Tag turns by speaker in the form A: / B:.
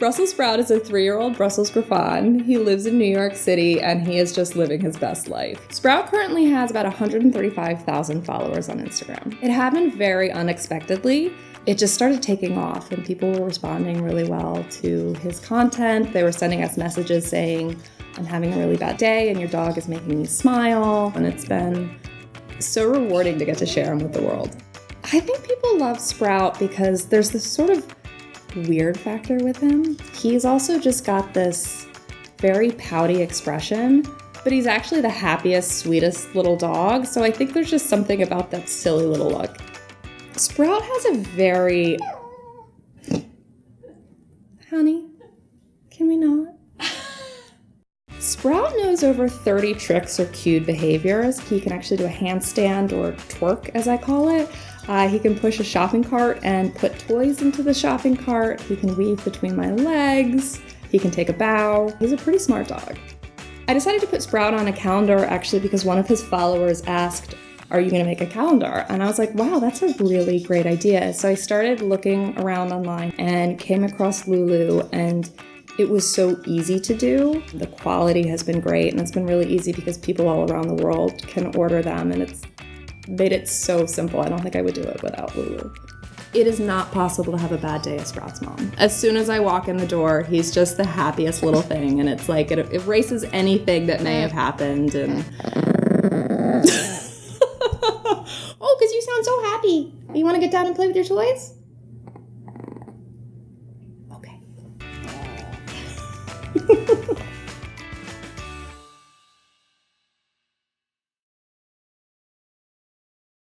A: Brussels Sprout is a 3-year-old Brussels Griffon. He lives in New York City, and he is just living his best life. Sprout currently has about 135,000 followers on Instagram. It happened very unexpectedly. It just started taking off, and people were responding really well to his content. They were sending us messages saying, I'm having a really bad day, and your dog is making me smile. And it's been so rewarding to get to share him with the world. I think people love Sprout because there's this sort of weird factor with him. He's also just got this very pouty expression, but he's actually the happiest, sweetest little dog. So I think there's just something about that silly little look. Sprout has a very... Honey, can we not? Sprout knows over 30 tricks or cued behaviors. He can actually do a handstand or twerk, as I call it. He can push a shopping cart and put toys into the shopping cart. He can weave between my legs. He can take a bow. He's a pretty smart dog. I decided to put Sprout on a calendar actually because one of his followers asked, are you going to make a calendar? And I was like, wow, that's a really great idea. So I started looking around online and came across Lulu, and it was so easy to do. The quality has been great, and it's been really easy because people all around the world can order them, and it's made it so simple. I don't think I would do it without Lulu. It is not possible to have a bad day as Sprout's mom. As soon as I walk in the door, he's just the happiest little thing, and it's like it erases anything that may have happened. And oh, because you sound so happy. You want to get down and play with your toys? Okay.